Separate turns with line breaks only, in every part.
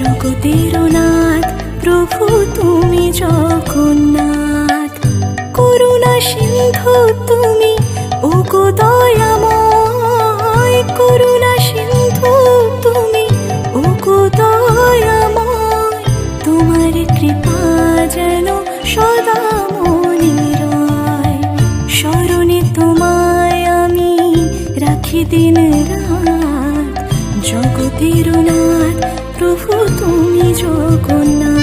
জগতের নাথ প্রভু তুমি জগন্নাথ, করুণা সিন্ধু তুমি ওগো দয়াময়, করুণা সিন্ধু তুমি ওগো দয়াময়, তোমার কৃপা যেন সদা মনে রয়, স্মরণে তোমায় আমি রাখি দিন রাত, জগতের নাথ প্রভু তুমি জগন্নাথ।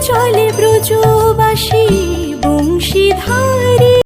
চলে ব্রজবাসী বংশীধারী,